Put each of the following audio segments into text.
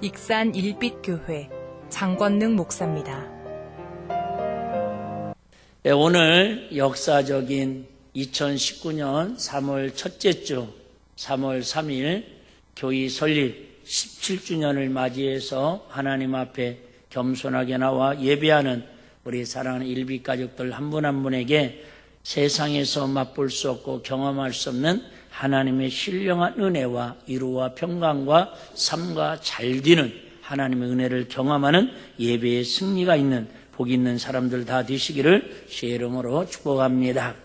익산 일빛교회 장권능 목사입니다. 네, 오늘 역사적인 2019년 3월 첫째 주 3월 3일 교회 설립 17주년을 맞이해서 하나님 앞에 겸손하게 나와 예배하는 우리 사랑하는 일빛 가족들 한 분 한 분에게 세상에서 맛볼 수 없고 경험할 수 없는 하나님의 신령한 은혜와 위로와 평강과 삶과 잘되는 하나님의 은혜를 경험하는 예배의 승리가 있는 복 있는 사람들 다 되시기를 주의 이름으로 축복합니다.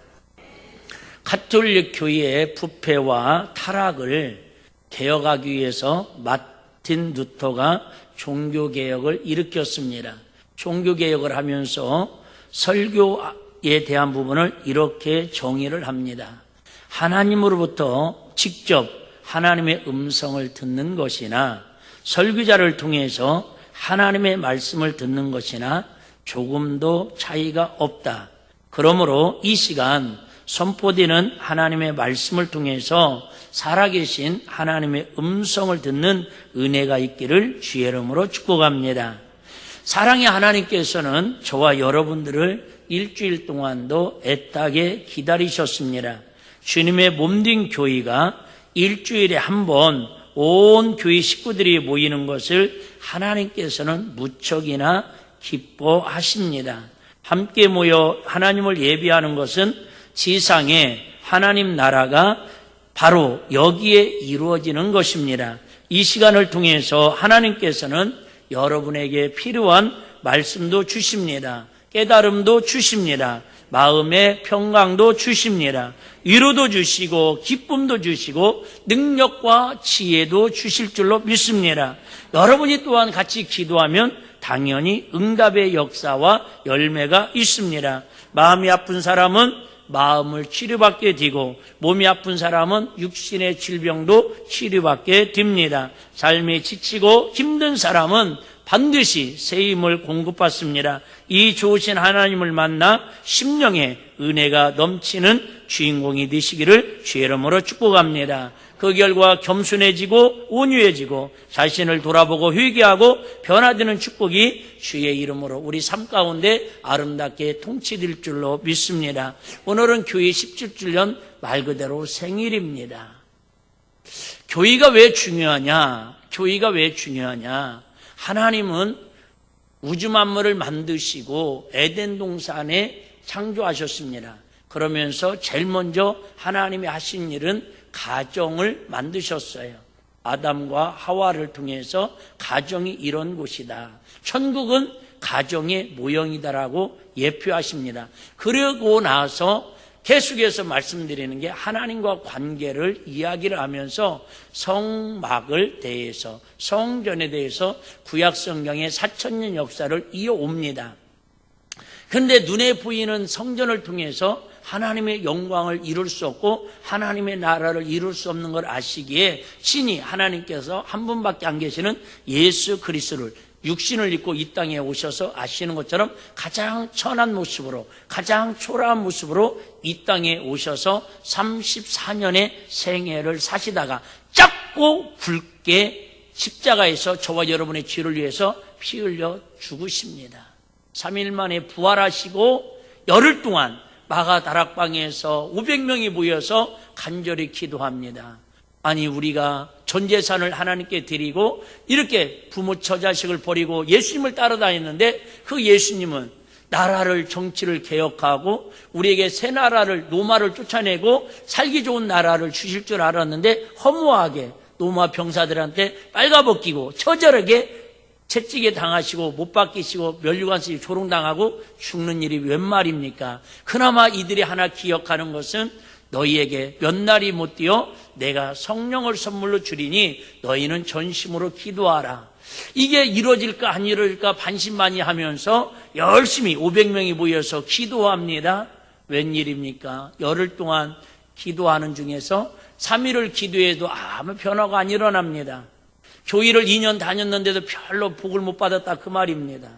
가톨릭 교회의 부패와 타락을 개혁하기 위해서 마틴 루터가 종교개혁을 일으켰습니다. 종교개혁을 하면서 설교에 대한 부분을 이렇게 정의를 합니다. 하나님으로부터 직접 하나님의 음성을 듣는 것이나 설교자를 통해서 하나님의 말씀을 듣는 것이나 조금도 차이가 없다. 그러므로 이 시간 선포되는 하나님의 말씀을 통해서 살아계신 하나님의 음성을 듣는 은혜가 있기를 주의 이름으로 축복합니다. 사랑의 하나님께서는 저와 여러분들을 일주일 동안도 애타게 기다리셨습니다. 주님의 몸된 교회가 일주일에 한 번 온 교회 식구들이 모이는 것을 하나님께서는 무척이나 기뻐하십니다. 함께 모여 하나님을 예배하는 것은 지상에 하나님 나라가 바로 여기에 이루어지는 것입니다. 이 시간을 통해서 하나님께서는 여러분에게 필요한 말씀도 주십니다. 깨달음도 주십니다. 마음의 평강도 주십니다. 위로도 주시고 기쁨도 주시고 능력과 지혜도 주실 줄로 믿습니다. 여러분이 또한 같이 기도하면 당연히 응답의 역사와 열매가 있습니다. 마음이 아픈 사람은 마음을 치료받게 되고 몸이 아픈 사람은 육신의 질병도 치료받게 됩니다. 삶이 지치고 힘든 사람은 반드시 새 힘을 공급받습니다. 이 좋으신 하나님을 만나 심령에 은혜가 넘치는 주인공이 되시기를 주의 이름으로 축복합니다. 그 결과 겸손해지고 온유해지고 자신을 돌아보고 회개하고 변화되는 축복이 주의 이름으로 우리 삶 가운데 아름답게 통치될 줄로 믿습니다. 오늘은 교회 17주년 말 그대로 생일입니다. 교회가 왜 중요하냐? 교회가 왜 중요하냐? 하나님은 우주 만물을 만드시고 에덴 동산에 창조하셨습니다. 그러면서 제일 먼저 하나님이 하신 일은 가정을 만드셨어요. 아담과 하와를 통해서 가정이 이런 곳이다. 천국은 가정의 모형이다라고 예표하십니다. 그러고 나서 계속해서 말씀드리는 게 하나님과 관계를 이야기를 하면서 성막을 대해서 성전에 대해서 구약성경의 4000년 역사를 이어옵니다. 그런데 눈에 보이는 성전을 통해서 하나님의 영광을 이룰 수 없고 하나님의 나라를 이룰 수 없는 걸 아시기에 신이 하나님께서 한 분밖에 안 계시는 예수 그리스도를 육신을 입고 이 땅에 오셔서 아시는 것처럼 가장 천한 모습으로 가장 초라한 모습으로 이 땅에 오셔서 34년의 생애를 사시다가 작고 굵게 십자가에서 저와 여러분의 죄를 위해서 피 흘려 죽으십니다. 3일 만에 부활하시고 열흘 동안 마가 다락방에서 500명이 모여서 간절히 기도합니다. 아니 우리가 전 재산을 하나님께 드리고 이렇게 부모 처자식을 버리고 예수님을 따라다녔는데 그 예수님은 나라를 정치를 개혁하고 우리에게 새 나라를 로마를 쫓아내고 살기 좋은 나라를 주실 줄 알았는데 허무하게 로마 병사들한테 빨가벗기고 처절하게 채찍에 당하시고 못 박히시고 면류관습이 조롱당하고 죽는 일이 웬 말입니까? 그나마 이들이 하나 기억하는 것은 너희에게 몇 날이 못 되어 내가 성령을 선물로 주리니 너희는 전심으로 기도하라. 이게 이루어질까 안 이루어질까 반신반의하면서 열심히 500명이 모여서 기도합니다. 웬일입니까? 열흘 동안 기도하는 중에서 3일을 기도해도 아무 변화가 안 일어납니다. 교회를 2년 다녔는데도 별로 복을 못 받았다 그 말입니다.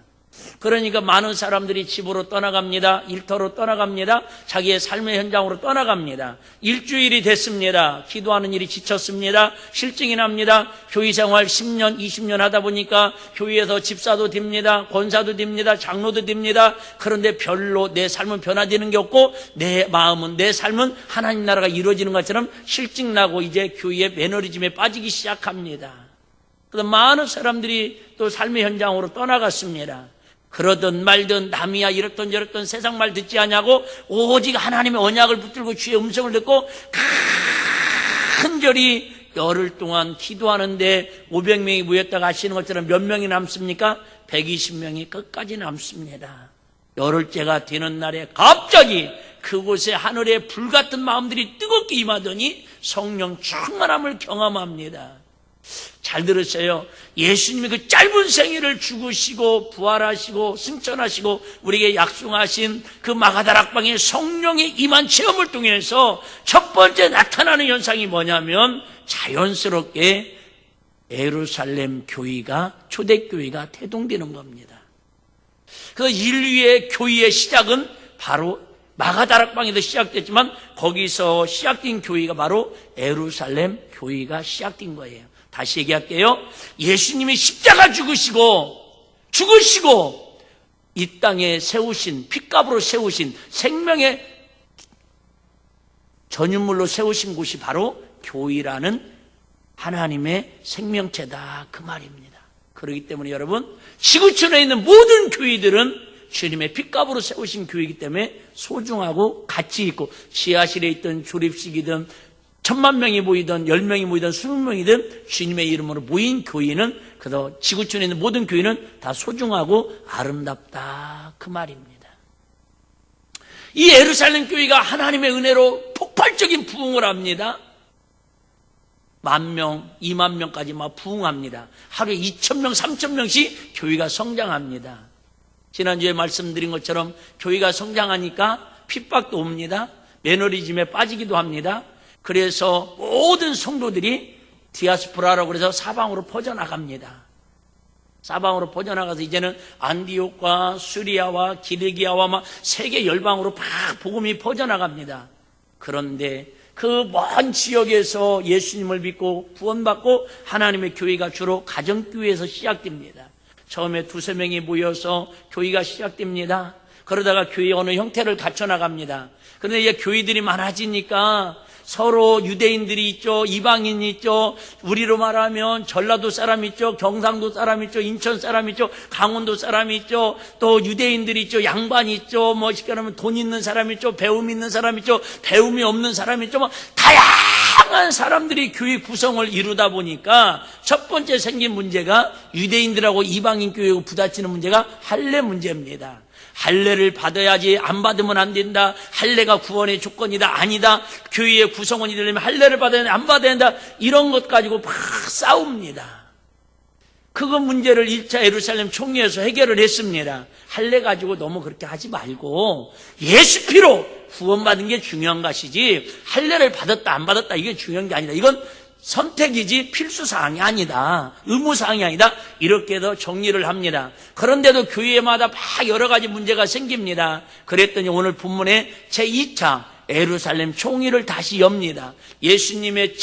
그러니까 많은 사람들이 집으로 떠나갑니다. 일터로 떠나갑니다. 자기의 삶의 현장으로 떠나갑니다. 일주일이 됐습니다. 기도하는 일이 지쳤습니다. 실증이 납니다. 교회 생활 10년, 20년 하다 보니까 교회에서 집사도 됩니다. 권사도 됩니다. 장로도 됩니다. 그런데 별로 내 삶은 변화되는 게 없고 내 마음은, 내 삶은 하나님 나라가 이루어지는 것처럼 실증나고 이제 교회의 매너리즘에 빠지기 시작합니다. 그래서 많은 사람들이 또 삶의 현장으로 떠나갔습니다. 그러든 말든 남이야 이렇든 저렇든 세상 말 듣지 않냐고 오직 하나님의 언약을 붙들고 주의 음성을 듣고 간절히 열흘 동안 기도하는데 500명이 모였다가 아시는 것처럼 몇 명이 남습니까? 120명이 끝까지 남습니다. 열흘째가 되는 날에 갑자기 그곳에 하늘에 불같은 마음들이 뜨겁게 임하더니 성령 충만함을 경험합니다. 잘 들으세요. 예수님이 그 짧은 생애를 죽으시고 부활하시고 승천하시고 우리에게 약속하신 그 마가다락방의 성령의 임한 체험을 통해서 첫 번째 나타나는 현상이 뭐냐면 자연스럽게 예루살렘 교회가, 초대교회가 태동되는 겁니다. 그 인류의 교회의 시작은 바로 마가다락방에서 시작됐지만 거기서 시작된 교회가 바로 예루살렘 교회가 시작된 거예요. 다시 얘기할게요. 예수님이 십자가 죽으시고 이 땅에 세우신, 핏값으로 세우신 생명의 전유물로 세우신 곳이 바로 교회라는 하나님의 생명체다, 그 말입니다. 그렇기 때문에 여러분, 지구촌에 있는 모든 교회들은 주님의 핏값으로 세우신 교회이기 때문에 소중하고 가치 있고, 지하실에 있던 조립식이든 1000만 명이 모이든 10명이 모이든 20명이든 주님의 이름으로 모인 교회는, 그래서 지구촌에 있는 모든 교회는 다 소중하고 아름답다, 그 말입니다. 이 예루살렘 교회가 하나님의 은혜로 폭발적인 부흥을 합니다. 10,000명, 20,000명까지 막 부흥합니다. 하루에 2,000명, 3,000명씩 교회가 성장합니다. 지난주에 말씀드린 것처럼 교회가 성장하니까 핍박도 옵니다. 매너리즘에 빠지기도 합니다. 그래서 모든 성도들이 디아스포라라고 해서 사방으로 퍼져나갑니다. 사방으로 퍼져나가서 이제는 안디옥과 수리아와 기르기아와 막 세계 열방으로 막 복음이 퍼져나갑니다. 그런데 그 먼 지역에서 예수님을 믿고 구원받고 하나님의 교회가 주로 가정교회에서 시작됩니다. 처음에 2-3명이 모여서 교회가 시작됩니다. 그러다가 교회 어느 형태를 갖춰나갑니다. 그런데 이제 교회들이 많아지니까 서로 유대인들이 있죠, 이방인이 있죠, 우리로 말하면 전라도 사람 있죠, 경상도 사람 있죠, 인천 사람 있죠, 강원도 사람 있죠, 또 유대인들이 있죠, 양반이 있죠, 뭐 쉽게 말하면 돈 있는 사람 있죠, 배움 있는 사람 있죠, 배움이 없는 사람 있죠, 뭐 다양한 사람들이 교회 구성을 이루다 보니까 첫 번째 생긴 문제가 유대인들하고 이방인 교회하고 부딪히는 문제가 할례 문제입니다. 할례를 받아야지, 안 받으면 안 된다. 할례가 구원의 조건이다. 아니다. 교회의 구성원이 되려면 할례를 받아야 된다. 안 받아야 된다. 이런 것 가지고 막 싸웁니다. 그거 문제를 1차 예루살렘 총회에서 해결을 했습니다. 할례 가지고 너무 그렇게 하지 말고 예수 피로 구원받은 게 중요한 것이지 할례를 받았다 안 받았다 이게 중요한 게 아니다. 이건 선택이지 필수사항이 아니다. 의무사항이 아니다. 이렇게 해서 정리를 합니다. 그런데도 교회마다 막 여러 가지 문제가 생깁니다. 그랬더니 오늘 본문에 제2차 예루살렘 총회를 다시 엽니다. 예수님의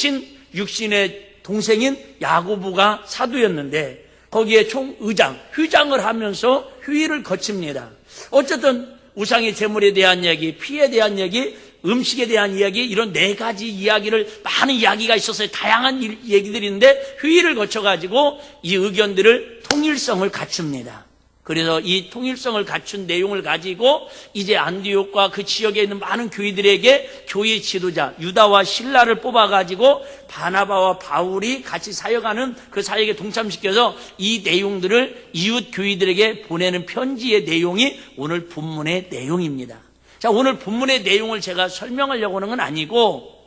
육신의 동생인 야고보가 사도였는데 거기에 총의장, 휴장을 하면서 휴의를 거칩니다. 어쨌든 우상의 제물에 대한 얘기, 피에 대한 얘기, 음식에 대한 이야기, 이런 4가지 이야기를, 많은 이야기가 있었어요. 다양한 얘기들이 있는데 회의를 거쳐가지고 이 의견들을 통일성을 갖춥니다. 그래서 이 통일성을 갖춘 내용을 가지고 이제 안디옥과 그 지역에 있는 많은 교회들에게 교회 지도자 유다와 실라를 뽑아가지고 바나바와 바울이 같이 사역하는 그 사역에 동참시켜서 이 내용들을 이웃 교회들에게 보내는 편지의 내용이 오늘 본문의 내용입니다. 자, 오늘 본문의 내용을 제가 설명하려고 하는 건 아니고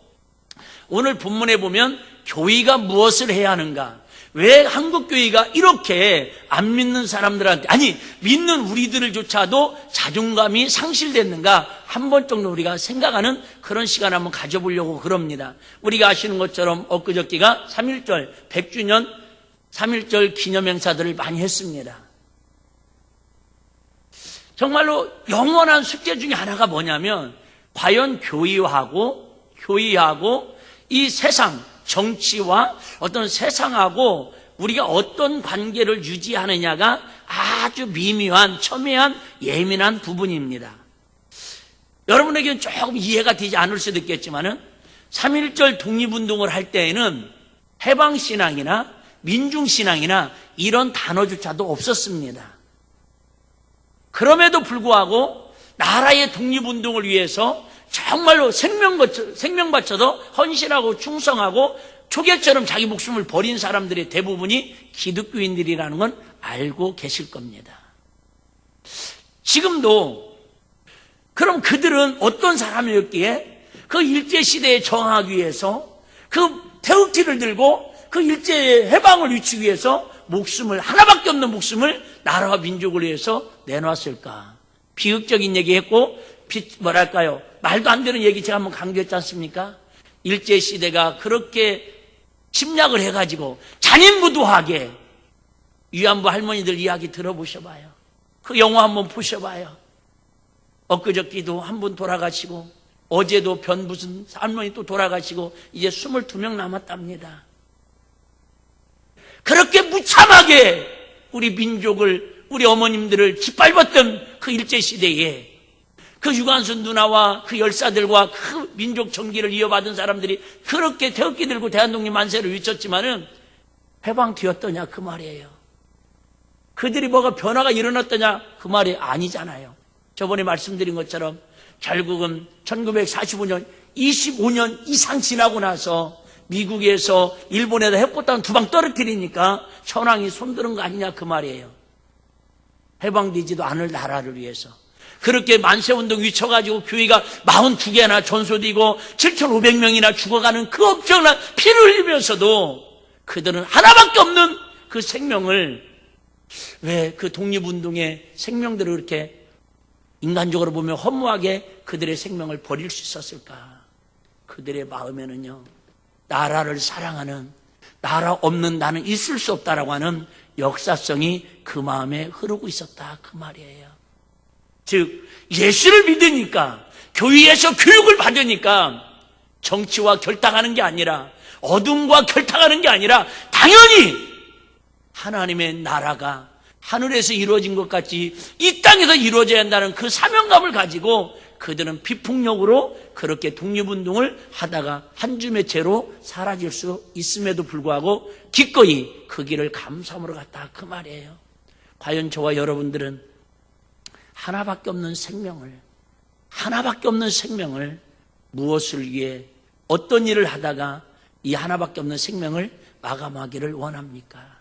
오늘 본문에 보면 교회가 무엇을 해야 하는가, 왜 한국교회가 이렇게 안 믿는 사람들한테, 아니 믿는 우리들을조차도 자존감이 상실됐는가 한 번 정도 우리가 생각하는 그런 시간 한번 가져보려고 그럽니다. 우리가 아시는 것처럼 엊그저께가 3.1절 100주년 3.1절 기념행사들을 많이 했습니다. 정말로 영원한 숙제 중에 하나가 뭐냐면 과연 교회하고 이 세상, 정치와 어떤 세상하고 우리가 어떤 관계를 유지하느냐가 아주 미묘한, 첨예한, 예민한 부분입니다. 여러분에게는 조금 이해가 되지 않을 수도 있겠지만은 3.1절 독립운동을 할 때에는 해방신앙이나 민중신앙이나 이런 단어조차도 없었습니다. 그럼에도 불구하고 나라의 독립운동을 위해서 정말로 생명 바쳐도 헌신하고 충성하고 초계처럼 자기 목숨을 버린 사람들의 대부분이 기독교인들이라는 건 알고 계실 겁니다. 지금도 그럼 그들은 어떤 사람이었기에 그 일제시대에 저항하기 위해서 그 태극기를 들고 그 일제의 해방을 위치하기 위해서 목숨을, 하나밖에 없는 목숨을 나라와 민족을 위해서 내놨을까? 비극적인 얘기했고 말도 안 되는 얘기 제가 한번 강조했지 않습니까? 일제시대가 그렇게 침략을 해가지고 잔인무도하게 위안부 할머니들 이야기 들어보셔봐요. 그 영화 한번 보셔봐요. 엊그저께도 한 분 돌아가시고 어제도 무슨 할머니 또 돌아가시고 이제 22명 남았답니다. 그렇게 무참하게 우리 민족을, 우리 어머님들을 짓밟았던 그 일제시대에 그 유관순 누나와 그 열사들과 그 민족 정기를 이어받은 사람들이 그렇게 태극기 들고 대한독립 만세를 외쳤지만은 해방되었더냐 그 말이에요. 그들이 뭐가 변화가 일어났더냐 그 말이 아니잖아요. 저번에 말씀드린 것처럼 결국은 1945년 25년 이상 지나고 나서 미국에서 일본에다 핵폭탄 2방 떨어뜨리니까 천황이 손드는 거 아니냐 그 말이에요. 해방되지도 않을 나라를 위해서 그렇게 만세운동 위쳐가지고 교회가 42개나 전소되고 7,500명이나 죽어가는 그 엄청난 피를 흘리면서도 그들은 하나밖에 없는 그 생명을, 왜 그 독립운동의 생명들을 이렇게 인간적으로 보면 허무하게 그들의 생명을 버릴 수 있었을까? 그들의 마음에는요, 나라를 사랑하는, 나라 없는 나는 있을 수 없다라고 하는 역사성이 그 마음에 흐르고 있었다 그 말이에요. 즉 예수를 믿으니까, 교회에서 교육을 받으니까 정치와 결탁하는 게 아니라, 어둠과 결탁하는 게 아니라 당연히 하나님의 나라가 하늘에서 이루어진 것 같이 이 땅에서 이루어져야 한다는 그 사명감을 가지고 그들은 비폭력으로 그렇게 독립운동을 하다가 한 줌의 채로 사라질 수 있음에도 불구하고 기꺼이 그 길을 감수함으로 갔다 그 말이에요. 과연 저와 여러분들은 하나밖에 없는 생명을 무엇을 위해 어떤 일을 하다가 이 하나밖에 없는 생명을 마감하기를 원합니까?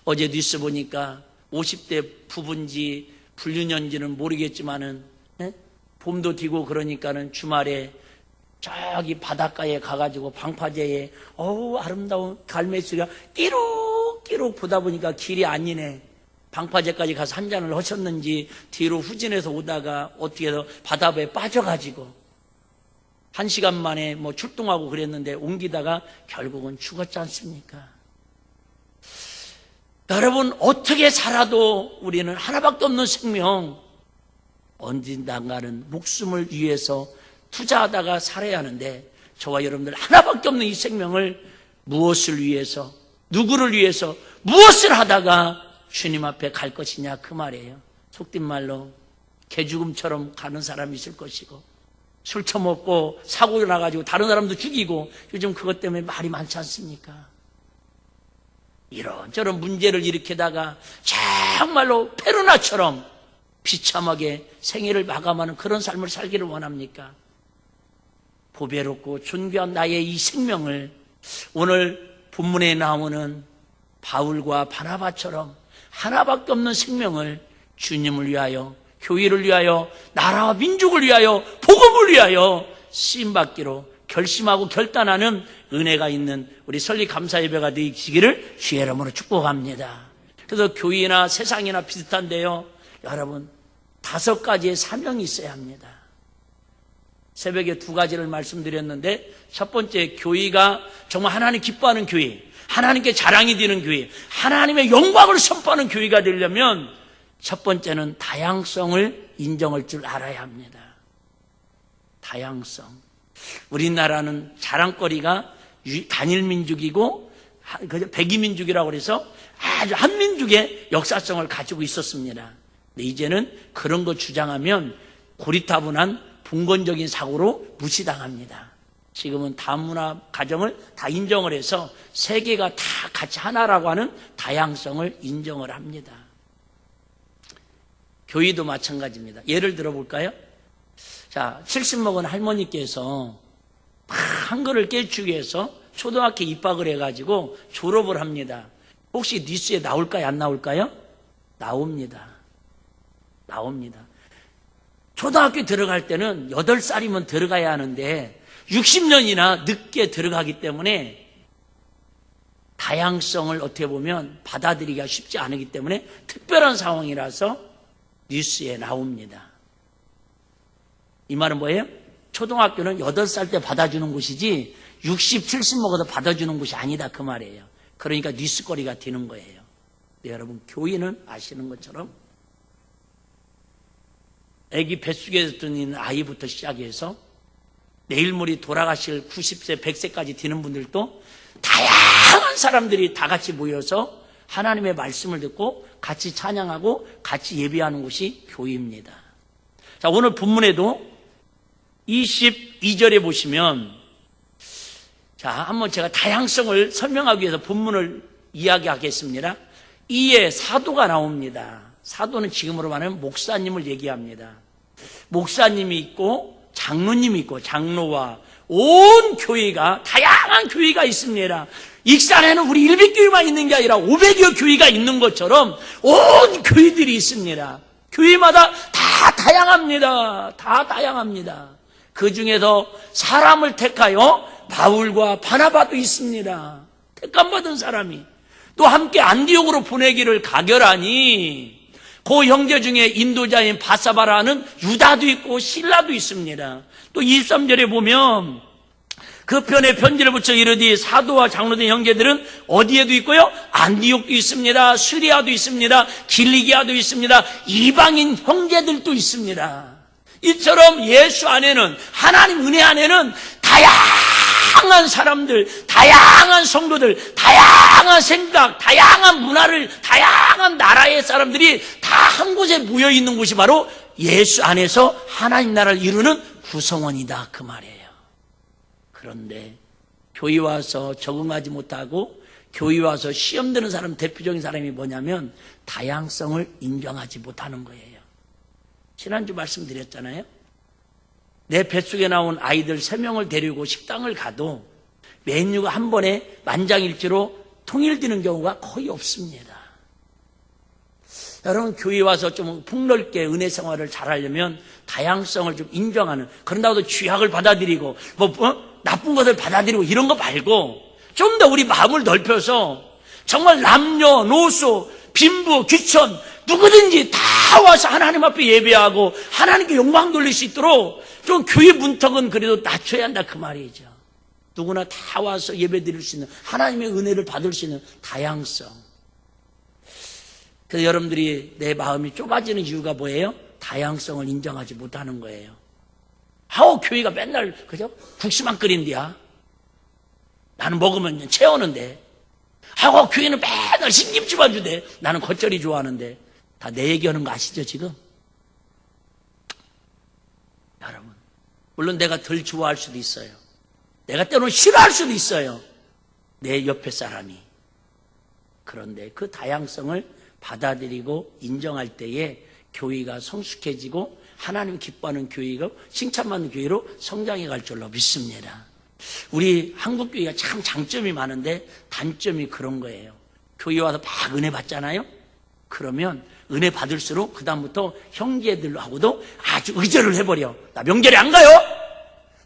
어제 뉴스 보니까 50대 부부인지 불륜년지는 모르겠지만은 봄도 뒤고 그러니까는 주말에 저기 바닷가에 가가지고 방파제에 아름다운 갈매수가 끼룩끼룩 보다 보니까 길이 아니네. 방파제까지 가서 한 잔을 하셨는지 뒤로 후진해서 오다가 어떻게 해서 바다에 빠져가지고 1시간 만에 뭐 출동하고 그랬는데 옮기다가 결국은 죽었지 않습니까? 여러분, 어떻게 살아도 우리는 하나밖에 없는 생명, 언젠가는 목숨을 위해서 투자하다가 살아야 하는데, 저와 여러분들 하나밖에 없는 이 생명을 무엇을 위해서, 누구를 위해서, 무엇을 하다가 주님 앞에 갈 것이냐 그 말이에요. 속된 말로 개죽음처럼 가는 사람이 있을 것이고, 술 처먹고 사고 나가지고 다른 사람도 죽이고, 요즘 그것 때문에 말이 많지 않습니까? 이런저런 문제를 일으키다가 정말로 페루나처럼 비참하게 생애를 마감하는 그런 삶을 살기를 원합니까? 보배롭고 존귀한 나의 이 생명을 오늘 본문에 나오는 바울과 바나바처럼 하나밖에 없는 생명을 주님을 위하여, 교회를 위하여, 나라와 민족을 위하여, 복음을 위하여 쓰임받기로 결심하고 결단하는 은혜가 있는 우리 설립 감사 예배가 되시기를 주의 이름으로 축복합니다. 그래서 교회나 세상이나 비슷한데요, 여러분 5가지의 사명이 있어야 합니다. 새벽에 2가지를 말씀드렸는데, 첫 번째, 교회가 정말 하나님 기뻐하는 교회, 하나님께 자랑이 되는 교회, 하나님의 영광을 선포하는 교회가 되려면 첫 번째는 다양성을 인정할 줄 알아야 합니다. 다양성. 우리나라는 자랑거리가 단일민족이고 백이민족이라고 해서 아주 한민족의 역사성을 가지고 있었습니다. 근데 이제는 그런 거 주장하면 고리타분한 분권적인 사고로 무시당합니다. 지금은 다문화 가정을 다 인정을 해서 세계가 다 같이 하나라고 하는 다양성을 인정을 합니다. 교회도 마찬가지입니다. 예를 들어볼까요? 자, 70 먹은 할머니께서 막 한글을 깨우치기 위해서 초등학교 입학을 해가지고 졸업을 합니다. 혹시 뉴스에 나올까요? 안 나올까요? 나옵니다. 나옵니다. 초등학교 들어갈 때는 8살이면 들어가야 하는데 60년이나 늦게 들어가기 때문에 다양성을 어떻게 보면 받아들이기가 쉽지 않기 때문에 특별한 상황이라서 뉴스에 나옵니다. 이 말은 뭐예요? 초등학교는 8살 때 받아주는 곳이지 60, 70 먹어도 받아주는 곳이 아니다 그 말이에요. 그러니까 뉴스거리가 되는 거예요. 네, 여러분 교회는 아시는 것처럼 아기 뱃속에서 있는 아이부터 시작해서 내일 모레 돌아가실 90세, 100세까지 되는 분들도 다양한 사람들이 다 같이 모여서 하나님의 말씀을 듣고 같이 찬양하고 같이 예배하는 곳이 교회입니다. 자, 오늘 본문에도 22절에 보시면 자, 한번 제가 다양성을 설명하기 위해서 본문을 이야기하겠습니다. 이에 사도가 나옵니다. 사도는 지금으로 말하면 목사님을 얘기합니다. 목사님이 있고 장로님이 있고 장로와 온 교회가 다양한 교회가 있습니다. 익산에는 우리 일빛교회만 있는 게 아니라 500여 교회가 있는 것처럼 온 교회들이 있습니다. 교회마다 다 다양합니다. 다 다양합니다. 그 중에서 사람을 택하여 바울과 바나바도 있습니다. 택감받은 사람이 또 함께 안디옥으로 보내기를 가결하니 그 형제 중에 인도자인 바사바라는 유다도 있고 실라도 있습니다. 또 23절에 보면 그 편에 편지를 붙여 이르되 사도와 장로된 형제들은 어디에도 있고요, 안디옥도 있습니다, 스리아도 있습니다, 길리기아도 있습니다, 이방인 형제들도 있습니다. 이처럼 예수 안에는, 하나님 은혜 안에는 다양한 사람들, 다양한 성도들, 다양한 생각, 다양한 문화를, 다양한 나라의 사람들이 다 한 곳에 모여 있는 곳이 바로 예수 안에서 하나님 나라를 이루는 구성원이다 그 말이에요. 그런데 교회 와서 적응하지 못하고 교회 와서 시험 드는 사람, 대표적인 사람이 뭐냐면 다양성을 인정하지 못하는 거예요. 지난주 말씀드렸잖아요. 내 뱃속에 나온 아이들 3명을 데리고 식당을 가도 메뉴가 한 번에 만장일치로 통일되는 경우가 거의 없습니다. 여러분 교회 와서 좀 폭넓게 은혜 생활을 잘하려면 다양성을 좀 인정하는, 그런다고 해도 죄악을 받아들이고 나쁜 것을 받아들이고 이런 거 말고 좀 더 우리 마음을 넓혀서 정말 남녀노소 빈부 귀천 누구든지 다 와서 하나님 앞에 예배하고 하나님께 영광 돌릴 수 있도록 좀 교회 문턱은 그래도 낮춰야 한다 그 말이죠. 누구나 다 와서 예배 드릴 수 있는, 하나님의 은혜를 받을 수 있는 다양성. 그래서 여러분들이 내 마음이 좁아지는 이유가 뭐예요? 다양성을 인정하지 못하는 거예요. 아우 교회가 맨날 그죠? 국수만 끓인대야. 나는 먹으면 채우는데. 아우 교회는 맨날 신김치만 주대. 나는 겉절이 좋아하는데. 다 내 얘기하는 거 아시죠 지금? 여러분 물론 내가 덜 좋아할 수도 있어요. 내가 때로는 싫어할 수도 있어요. 내 옆에 사람이. 그런데 그 다양성을 받아들이고 인정할 때에 교회가 성숙해지고 하나님 기뻐하는 교회가 칭찬받는 교회로 성장해 갈 줄로 믿습니다. 우리 한국 교회가 참 장점이 많은데 단점이 그런 거예요. 교회 와서 막 은혜 받잖아요. 그러면 은혜 받을수록 그 다음부터 형제들하고도 아주 의절을 해버려. 나 명절에 안 가요.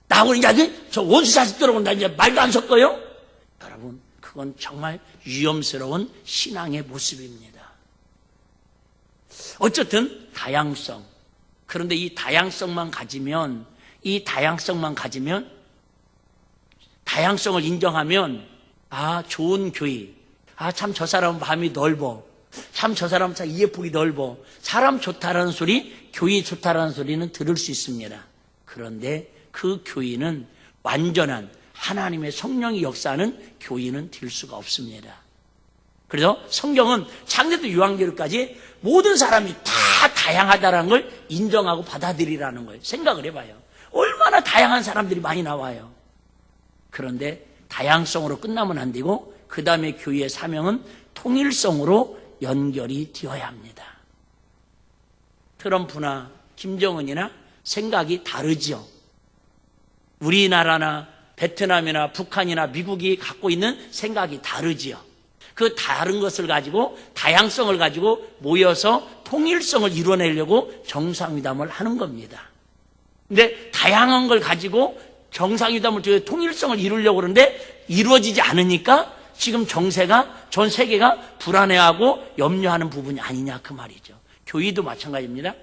나하고 이제 저 원수 자식들하고 나 이제 말도 안 섞어요. 여러분 그건 정말 위험스러운 신앙의 모습입니다. 어쨌든 다양성. 그런데 이 다양성만 가지면 다양성을 인정하면 아 좋은 교회, 아 참 저 사람은 마음이 넓어, 참 저 사람 참 이해폭이 넓어. 사람 좋다라는 소리, 교회 좋다라는 소리는 들을 수 있습니다. 그런데 그 교회는 완전한 하나님의 성령이 역사하는 교회는 될 수가 없습니다. 그래서 성경은 창세부터 요한계시록까지 모든 사람이 다 다양하다는 걸 인정하고 받아들이라는 거예요. 생각을 해봐요. 얼마나 다양한 사람들이 많이 나와요. 그런데 다양성으로 끝나면 안 되고 그 다음에 교회의 사명은 통일성으로 연결이 되어야 합니다. 트럼프나 김정은이나 생각이 다르지요. 우리나라나 베트남이나 북한이나 미국이 갖고 있는 생각이 다르지요. 그 다른 것을 가지고 다양성을 가지고 모여서 통일성을 이뤄내려고 정상회담을 하는 겁니다. 근데 다양한 걸 가지고 정상회담을 통해 통일성을 이루려고 그러는데 이루어지지 않으니까 지금 정세가 전 세계가 불안해하고 염려하는 부분이 아니냐 그 말이죠. 교회도 마찬가지입니다.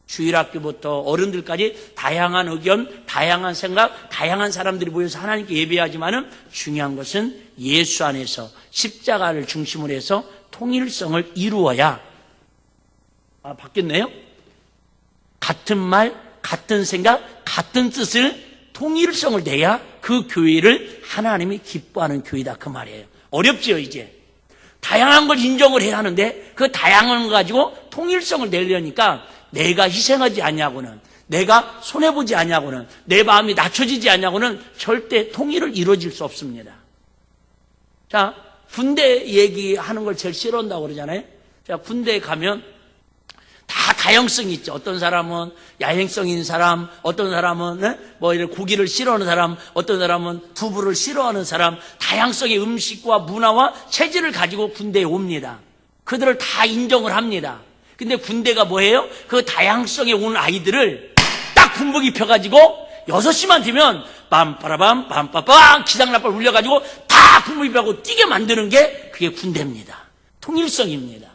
주일학교부터 어른들까지 다양한 의견, 다양한 생각, 다양한 사람들이 모여서 하나님께 예배하지만은 중요한 것은 예수 안에서 십자가를 중심으로 해서 통일성을 이루어야 바뀌었네요. 같은 말, 같은 생각, 같은 뜻을 통일성을 내야 그 교회를 하나님이 기뻐하는 교회다 그 말이에요. 어렵지요 이제. 다양한 걸 인정을 해야 하는데 그 다양한 걸 가지고 통일성을 내려니까 내가 희생하지 않냐고는, 내가 손해보지 않냐고는, 내 마음이 낮춰지지 않냐고는 절대 통일을 이루어질 수 없습니다. 자, 군대 얘기하는 걸 제일 싫어한다고 그러잖아요. 자, 군대에 가면 다 다양성이 있죠. 어떤 사람은 야행성 있는 사람, 어떤 사람은 이런 고기를 싫어하는 사람, 어떤 사람은 두부를 싫어하는 사람, 다양성의 음식과 문화와 체질을 가지고 군대에 옵니다. 그들을 다 인정을 합니다. 근데 군대가 뭐예요? 그 다양성에 오는 아이들을 딱 군복 입혀가지고 6시만 되면 빰빠라밤 빰빠빵 기상나팔 울려가지고 다 군복 입혀가지고 뛰게 만드는 게 그게 군대입니다. 통일성입니다.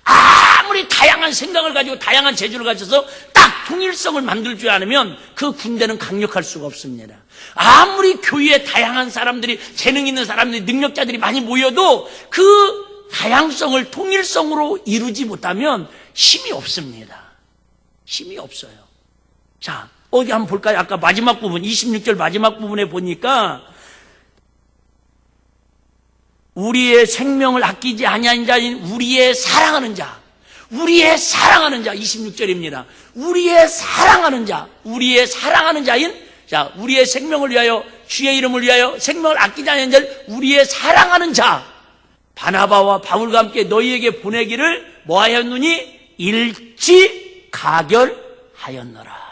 아무리 다양한 생각을 가지고 다양한 재주를 가져서 딱 통일성을 만들 줄 않으면 그 군대는 강력할 수가 없습니다. 아무리 교회에 다양한 사람들이, 재능 있는 사람들이, 능력자들이 많이 모여도 그 다양성을 통일성으로 이루지 못하면 힘이 없습니다. 힘이 없어요. 자, 어디 한번 볼까요? 아까 마지막 부분, 26절 마지막 부분에 보니까 우리의 생명을 아끼지 아니하는 자인 우리의 사랑하는 자, 우리의 사랑하는 자, 26절입니다. 우리의 사랑하는 자, 우리의 사랑하는 자인, 자, 우리의 생명을 위하여, 주의 이름을 위하여 생명을 아끼지 아니하는 자를 우리의 사랑하는 자, 바나바와 바울과 함께 너희에게 보내기를 뭐하였느니? 일치 가결하였노라.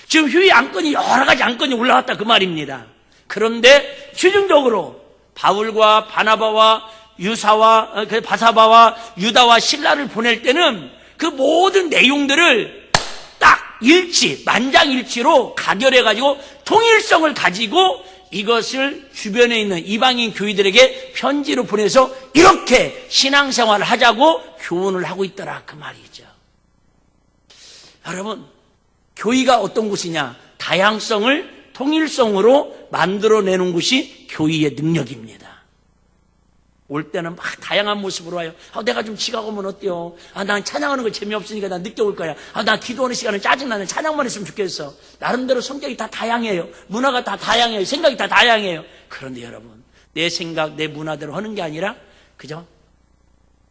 지금 휴의 안건이 여러 가지 안건이 올라왔다 그 말입니다. 그런데 최종적으로 바울과 바나바와 유사와 바사바와 유다와 실라를 보낼 때는 그 모든 내용들을 딱 일치, 만장일치로 가결해가지고 통일성을 가지고 이것을 주변에 있는 이방인 교회들에게 편지로 보내서 이렇게 신앙생활을 하자고 교훈을 하고 있더라 그 말이죠. 여러분, 교회가 어떤 곳이냐? 다양성을 통일성으로 만들어내는 것이 교회의 능력입니다. 올 때는 막 다양한 모습으로 와요. 내가 좀 지각 오면 어때요? 난 찬양하는 거 재미없으니까 난 늦게 올 거야. 난 기도하는 시간은 짜증나는 찬양만 했으면 좋겠어. 나름대로 성격이 다 다양해요. 문화가 다 다양해요. 생각이 다 다양해요. 그런데 여러분, 내 생각, 내 문화대로 하는 게 아니라 그죠?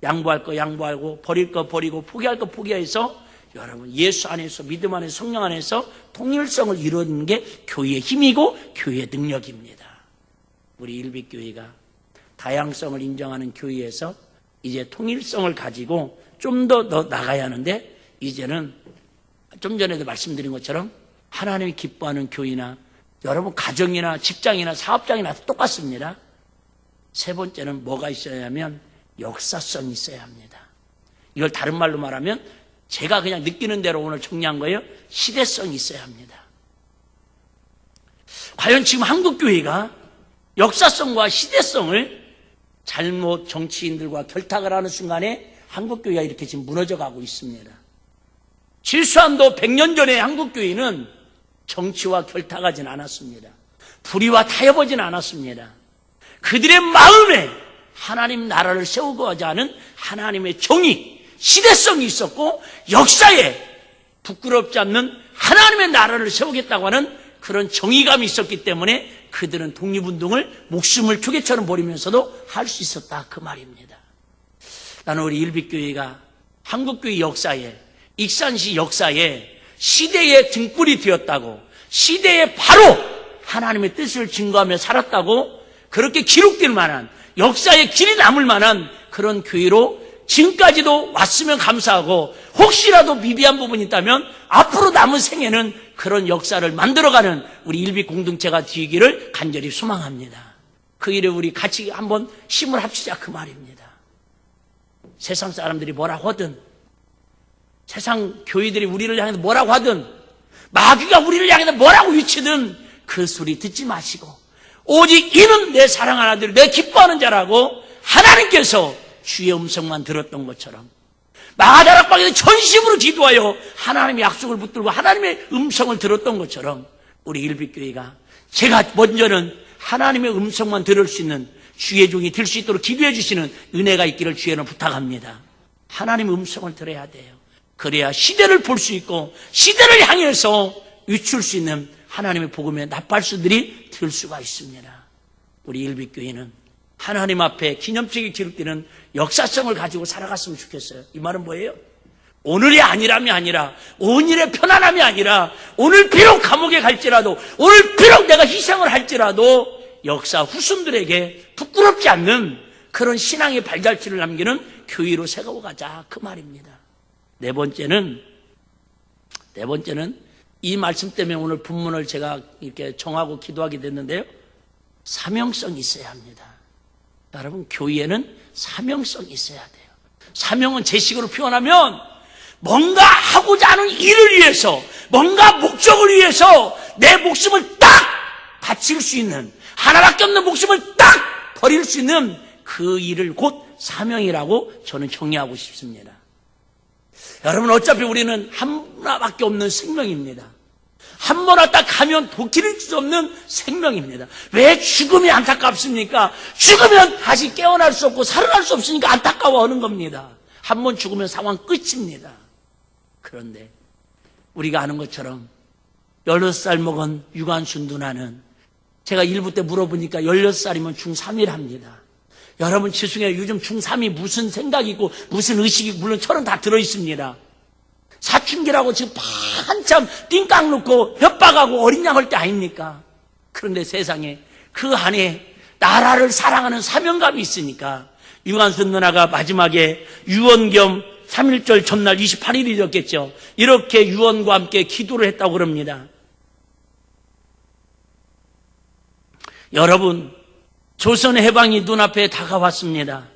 양보할 거 양보하고 버릴 거 버리고 포기할 거 포기해서 여러분 예수 안에서 믿음 안에서 성령 안에서 통일성을 이루는 게 교회의 힘이고 교회의 능력입니다. 우리 일빛교회가 다양성을 인정하는 교회에서 이제 통일성을 가지고 좀 더 나가야 하는데 이제는 좀 전에도 말씀드린 것처럼 하나님이 기뻐하는 교회나 여러분 가정이나 직장이나 사업장이나 똑같습니다. 세 번째는 뭐가 있어야 하면 역사성이 있어야 합니다. 이걸 다른 말로 말하면 제가 그냥 느끼는 대로 오늘 정리한 거예요. 시대성이 있어야 합니다. 과연 지금 한국교회가 역사성과 시대성을 잘못 정치인들과 결탁을 하는 순간에 한국교회가 이렇게 지금 무너져 가고 있습니다. 실수함도 100년 전에 한국교회는 정치와 결탁하진 않았습니다. 불의와 타협하진 않았습니다. 그들의 마음에 하나님 나라를 세우고자 하는 하나님의 정의, 시대성이 있었고 역사에 부끄럽지 않는 하나님의 나라를 세우겠다고 하는 그런 정의감이 있었기 때문에 그들은 독립운동을 목숨을 투개처럼 버리면서도 할 수 있었다 그 말입니다. 나는 우리 일빛교회가 한국교회 역사에, 익산시 역사에 시대의 등불이 되었다고, 시대에 바로 하나님의 뜻을 증거하며 살았다고, 그렇게 기록될 만한, 역사에 길이 남을 만한 그런 교회로 지금까지도 왔으면 감사하고, 혹시라도 미비한 부분이 있다면 앞으로 남은 생에는 그런 역사를 만들어가는 우리 일빛 공동체가 되기를 간절히 소망합니다. 그 일에 우리 같이 한번 힘을 합치자 그 말입니다. 세상 사람들이 뭐라고 하든, 세상 교회들이 우리를 향해서 뭐라고 하든, 마귀가 우리를 향해서 뭐라고 외치든 그 소리 듣지 마시고, 오직 이는 내 사랑하는 아들, 내 기뻐하는 자라고 하나님께서 주의 음성만 들었던 것처럼, 마가다락방에서 전심으로 기도하여 하나님의 약속을 붙들고 하나님의 음성을 들었던 것처럼, 우리 일빛교회가 제가 먼저는 하나님의 음성만 들을 수 있는 주의 종이 될 수 있도록 기도해 주시는 은혜가 있기를 주의는 부탁합니다. 하나님의 음성을 들어야 돼요. 그래야 시대를 볼 수 있고 시대를 향해서 위출 수 있는 하나님의 복음의 나팔수들이 들 수가 있습니다. 우리 일빛교회는 하나님 앞에 기념책에 기록되는 역사성을 가지고 살아갔으면 좋겠어요. 이 말은 뭐예요? 오늘이 아니라면 아니라, 오늘의 편안함이 아니라, 오늘 비록 감옥에 갈지라도, 오늘 비록 내가 희생을 할지라도 역사 후손들에게 부끄럽지 않는 그런 신앙의 발자취를 남기는 교회로 세워가자 그 말입니다. 네 번째는 이 말씀 때문에 오늘 본문을 제가 이렇게 정하고 기도하게 됐는데요, 사명성이 있어야 합니다. 여러분, 교회에는 사명성이 있어야 돼요. 사명은 제 식으로 표현하면 뭔가 하고자 하는 일을 위해서, 뭔가 목적을 위해서 내 목숨을 딱 바칠 수 있는, 하나밖에 없는 목숨을 딱 버릴 수 있는 그 일을 곧 사명이라고 저는 정의하고 싶습니다. 여러분, 어차피 우리는 하나밖에 없는 생명입니다. 한 번 왔다 가면 도끼를 수 없는 생명입니다. 왜 죽음이 안타깝습니까? 죽으면 다시 깨어날 수 없고 살아날 수 없으니까 안타까워하는 겁니다. 한 번 죽으면 상황 끝입니다. 그런데 우리가 아는 것처럼 16살 먹은 유관순 누나는, 제가 일부 때 물어보니까 16살이면 중3이랍니다. 여러분, 죄송해요. 요즘 중3이 무슨 생각이 있고 무슨 의식이, 물론 저는 다 들어있습니다. 사춘기라고 지금 한참 띵깡 놓고 협박하고 어린 양 할 때 아닙니까? 그런데 세상에 그 안에 나라를 사랑하는 사명감이 있으니까 유관순 누나가 마지막에 유언 겸 3.1절 전날 28일이었겠죠. 이렇게 유언과 함께 기도를 했다고 그럽니다. 여러분, 조선의 해방이 눈앞에 다가왔습니다.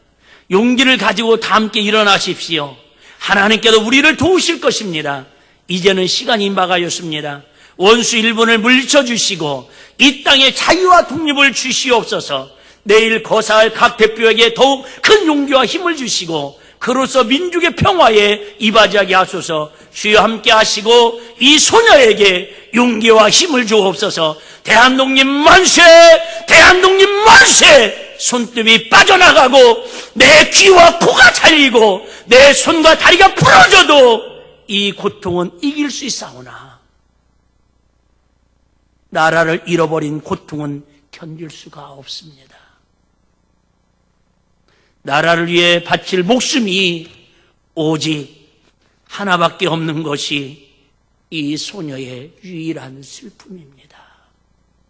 용기를 가지고 다 함께 일어나십시오. 하나님께서 우리를 도우실 것입니다. 이제는 시간이 임박하였습니다. 원수 일본을 물리쳐주시고 이 땅에 자유와 독립을 주시옵소서. 내일 거사할 각 대표에게 더욱 큰 용기와 힘을 주시고 그로써 민족의 평화에 이바지하게 하소서. 주여 함께 하시고 이 소녀에게 용기와 힘을 주옵소서. 대한독립 만세! 대한독립 만세! 손톱이 빠져나가고 내 귀와 코가 잘리고 내 손과 다리가 부러져도 이 고통은 이길 수 있사오나 나라를 잃어버린 고통은 견딜 수가 없습니다. 나라를 위해 바칠 목숨이 오직 하나밖에 없는 것이 이 소녀의 유일한 슬픔입니다.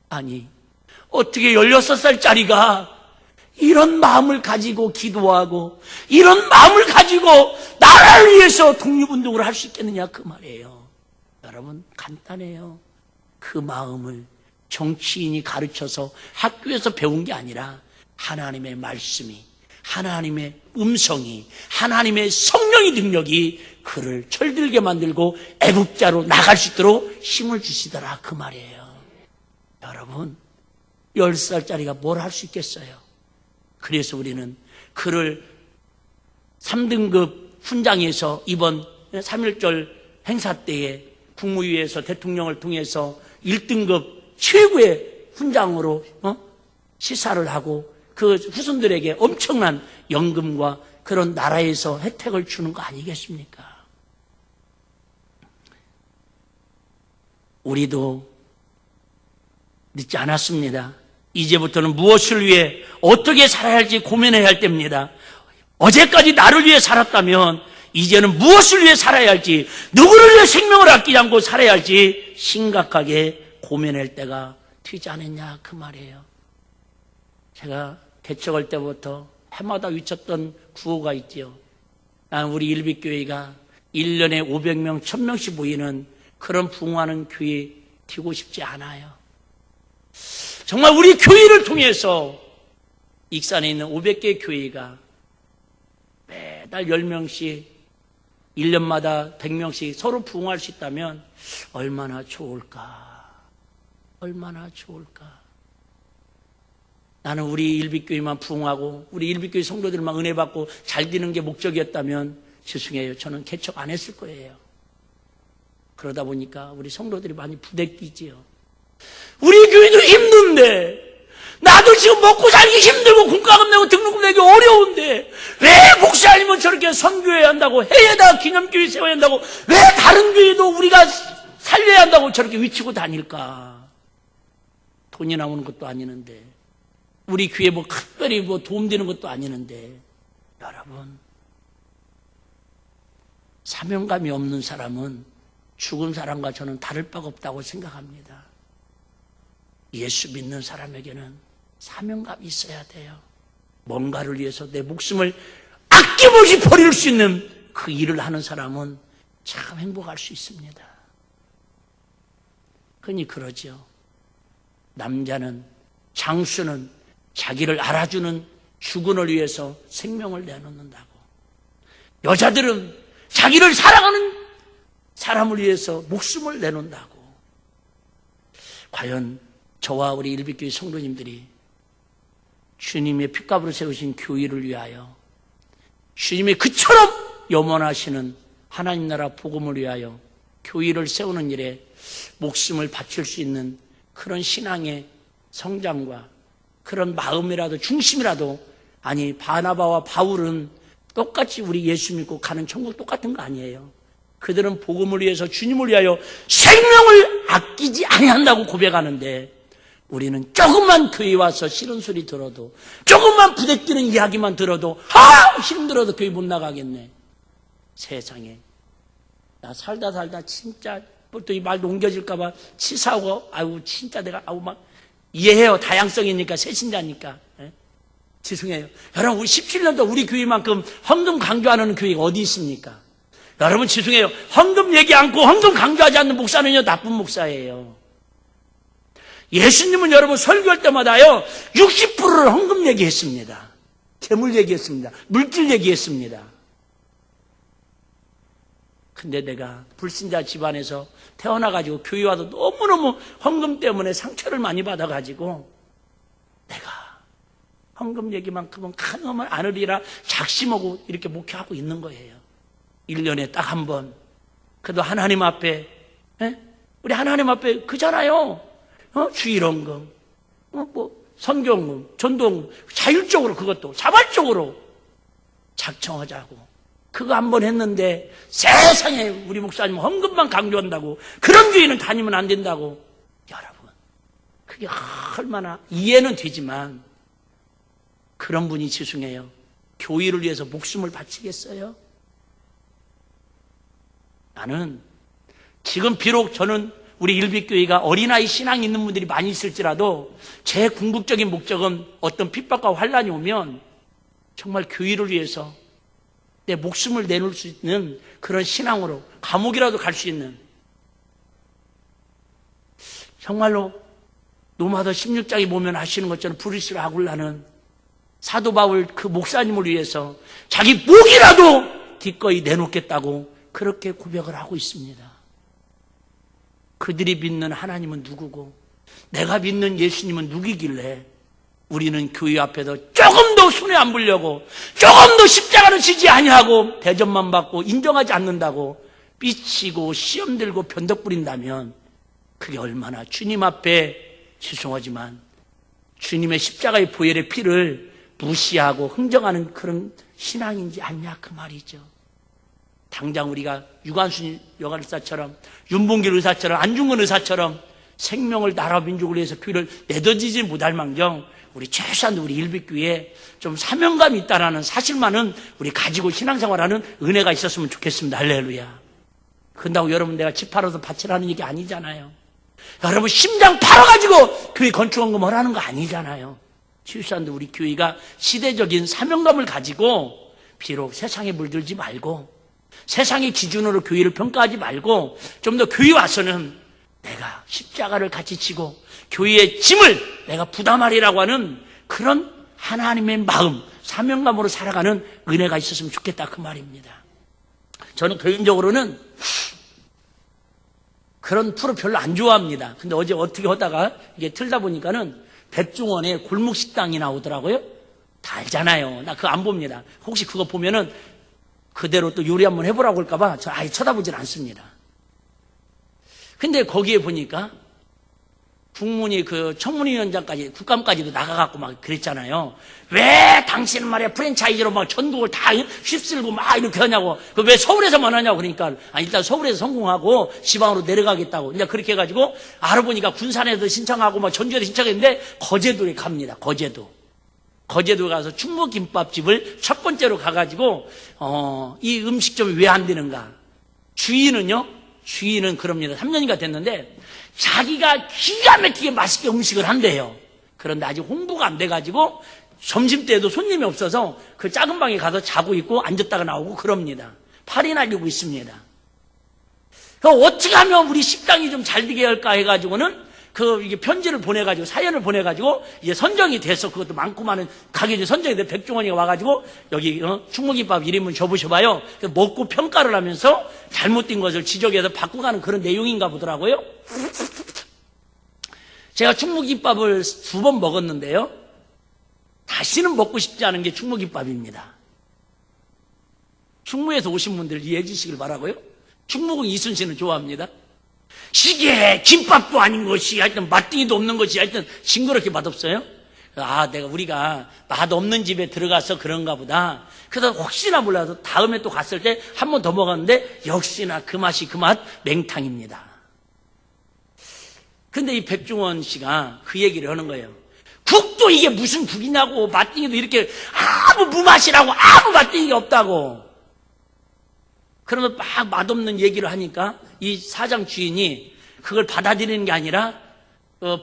아니, 어떻게 16살짜리가 이런 마음을 가지고 기도하고 이런 마음을 가지고 나라를 위해서 독립운동을 할 수 있겠느냐 그 말이에요. 여러분, 간단해요. 그 마음을 정치인이 가르쳐서 학교에서 배운 게 아니라 하나님의 말씀이, 하나님의 음성이, 하나님의 성령의 능력이 그를 철들게 만들고 애국자로 나갈 수 있도록 힘을 주시더라 그 말이에요. 여러분, 10살짜리가 뭘 할 수 있겠어요? 그래서 우리는 그를 3등급 훈장에서 이번 3.1절 행사 때에 국무위에서 대통령을 통해서 1등급 최고의 훈장으로 시사를 하고 그 후손들에게 엄청난 연금과 그런 나라에서 혜택을 주는 거 아니겠습니까? 우리도 늦지 않았습니다. 이제부터는 무엇을 위해 어떻게 살아야 할지 고민해야 할 때입니다. 어제까지 나를 위해 살았다면 이제는 무엇을 위해 살아야 할지, 누구를 위해 생명을 아끼지 않고 살아야 할지 심각하게 고민할 때가 되지 않았냐 그 말이에요. 제가 개척할 때부터 해마다 외쳤던 구호가 있지요. 난 우리 일빛교회가 1년에 500명, 1000명씩 모이는 그런 부흥하는 교회 되고 싶지 않아요. 정말 우리 교회를 통해서 익산에 있는 500개 교회가 매달 10명씩 1년마다 100명씩 서로 부흥할 수 있다면 얼마나 좋을까? 얼마나 좋을까? 나는 우리 일빛교회만 부흥하고 우리 일빛교회 성도들만 은혜 받고 잘 되는 게 목적이었다면 죄송해요. 저는 개척 안 했을 거예요. 그러다 보니까 우리 성도들이 많이 부대끼지요. 우리 교회도 힘든데, 나도 지금 먹고 살기 힘들고 공과금 내고 등록금 내기 어려운데 왜 목사님은 저렇게 선교해야 한다고, 해외에다 기념교회 세워야 한다고, 왜 다른 교회도 우리가 살려야 한다고 저렇게 외치고 다닐까? 돈이 나오는 것도 아니는데, 우리 교회 뭐 특별히 뭐 도움되는 것도 아니는데, 여러분, 사명감이 없는 사람은 죽은 사람과 저는 다를 바가 없다고 생각합니다. 예수 믿는 사람에게는 사명감이 있어야 돼요. 뭔가를 위해서 내 목숨을 아낌없이 버릴 수 있는 그 일을 하는 사람은 참 행복할 수 있습니다. 흔히 그러죠. 남자는, 장수는 자기를 알아주는 주군을 위해서 생명을 내놓는다고. 여자들은 자기를 사랑하는 사람을 위해서 목숨을 내놓는다고. 과연 저와 우리 일빛교회 성도님들이 주님의 핏값으로 세우신 교회를 위하여, 주님의 그처럼 염원하시는 하나님 나라 복음을 위하여 교회를 세우는 일에 목숨을 바칠 수 있는 그런 신앙의 성장과 그런 마음이라도, 중심이라도, 아니 바나바와 바울은 똑같이 우리 예수 믿고 가는 천국 똑같은 거 아니에요. 그들은 복음을 위해서 주님을 위하여 생명을 아끼지 아니한다고 고백하는데, 우리는 조금만 교회 와서 싫은 소리 들어도, 조금만 부대끼는 이야기만 들어도 힘들어도 교회 못 나가겠네. 세상에, 나 살다 진짜 또 이 말도 옮겨질까 봐 치사하고, 아유 진짜 내가 막 이해해요. 다양성이니까, 새신자니까. 죄송해요. 여러분, 우리 17년도 우리 교회만큼 헌금 강조하는 교회가 어디 있습니까? 여러분, 죄송해요. 헌금 얘기 않고 헌금 강조하지 않는 목사는요, 나쁜 목사예요. 예수님은 여러분 설교할 때마다요 60%를 헌금 얘기했습니다. 재물 얘기했습니다. 물질 얘기했습니다. 근데 내가 불신자 집안에서 태어나가지고 교회 와도 너무너무 헌금 때문에 상처를 많이 받아가지고, 내가 헌금 얘기만큼은 가능하면 안 하리라 작심하고 이렇게 목회하고 있는 거예요. 1년에 딱 한 번. 그래도 하나님 앞에, 우리 하나님 앞에 그잖아요. 주일헌금, 선교헌금, 전도헌금, 자율적으로, 그것도 자발적으로 작정하자고. 그거 한 번 했는데 세상에 우리 목사님 헌금만 강조한다고, 그런 교회는 다니면 안 된다고. 여러분, 그게 얼마나 이해는 되지만, 그런 분이 죄송해요. 교회를 위해서 목숨을 바치겠어요? 나는 지금 비록 저는 우리 일빛교회가 어린아이 신앙이 있는 분들이 많이 있을지라도 제 궁극적인 목적은 어떤 핍박과 환란이 오면 정말 교회를 위해서 내 목숨을 내놓을 수 있는 그런 신앙으로 감옥이라도 갈 수 있는, 정말로 로마서 16장에 보면 하시는 것처럼 브리스라 아굴라는 사도 바울 그 목사님을 위해서 자기 목이라도 기꺼이 내놓겠다고 그렇게 고백을 하고 있습니다. 그들이 믿는 하나님은 누구고 내가 믿는 예수님은 누구길래 우리는 교회 앞에서 조금 더 손에 안 불려고, 조금 더 십자가를 지지 아니하고 대접만 받고 인정하지 않는다고 삐치고 시험 들고 변덕 부린다면 그게 얼마나 주님 앞에, 죄송하지만 주님의 십자가의 보혈의 피를 무시하고 흥정하는 그런 신앙인지 아니냐 그 말이죠. 당장 우리가 유관순 여관의사처럼 윤봉길 의사처럼 안중근 의사처럼 생명을 나라 민족을 위해서 피를 내던지지 못할 망정 우리 최소한 우리 일빛교회에 좀 사명감이 있다라는 사실만은 우리 가지고 신앙생활하는 은혜가 있었으면 좋겠습니다. 할렐루야. 그런다고 여러분 내가 집 팔아서 바치라는 얘기 아니잖아요. 여러분 심장 팔아가지고 교회 건축한 거 뭐라는 거 아니잖아요. 최소한 우리 교회가 시대적인 사명감을 가지고 비록 세상에 물들지 말고 세상의 기준으로 교회를 평가하지 말고 좀 더 교회 와서는 내가 십자가를 같이 지고 교회의 짐을 내가 부담하리라고 하는 그런 하나님의 마음, 사명감으로 살아가는 은혜가 있었으면 좋겠다 그 말입니다. 저는 개인적으로는 그런 프로 별로 안 좋아합니다. 근데 어제 어떻게 하다가 이게 틀다 보니까는 백종원의 골목식당이 나오더라고요. 다 알잖아요. 나 그거 안 봅니다. 혹시 그거 보면은 그대로 또 요리 한번 해보라고 할까봐 저 아예 쳐다보진 않습니다. 근데 거기에 보니까 국문이 그 청문위원장까지 국감까지도 나가갖고 막 그랬잖아요. 왜 당신은 말이야 프랜차이즈로 막 전국을 다 휩쓸고 막 이렇게 하냐고. 왜 서울에서만 하냐고. 그러니까 일단 서울에서 성공하고 지방으로 내려가겠다고. 이제 그렇게 해가지고 알아보니까 군산에도 신청하고 막 전주에도 신청했는데 거제도에 갑니다. 거제도 가서 충무김밥집을 첫 번째로 가가지고 이 음식점이 왜 안 되는가. 주인은 그럽니다. 3년이가 됐는데 자기가 기가 막히게 맛있게 음식을 한대요. 그런데 아직 홍보가 안 돼가지고 점심때에도 손님이 없어서 그 작은 방에 가서 자고 있고 앉았다가 나오고 그럽니다. 팔이 날리고 있습니다. 어떻게 하면 우리 식당이 좀 잘 되게 할까 해가지고는 이게 편지를 보내가지고 사연을 보내가지고 이제 선정이 돼서 그것도 많고 많은 가게에 선정이 돼. 백종원이가 와가지고 여기 충무김밥 1인분 줘보셔봐요. 먹고 평가를 하면서 잘못된 것을 지적해서 바꿔가는 그런 내용인가 보더라고요. 제가 충무김밥을 2번 먹었는데요. 다시는 먹고 싶지 않은 게 충무김밥입니다. 충무에서 오신 분들 이해해 주시길 바라고요. 충무공 이순신을 좋아합니다. 시계 김밥도 아닌 것이 하여튼 맛등이도 없는 것이 하여튼 징그럽게 맛없어요. 우리가 맛없는 집에 들어가서 그런가 보다. 그래서 혹시나 몰라서 다음에 또 갔을 때 한 번 더 먹었는데 역시나 그 맛이 그 맛 맹탕입니다. 근데 이 백종원 씨가 그 얘기를 하는 거예요. 국도 이게 무슨 국이냐고. 맛등이도 이렇게 아무 무맛이라고 아무 맛등이가 없다고. 그러면 막 맛없는 얘기를 하니까 이 사장 주인이 그걸 받아들이는 게 아니라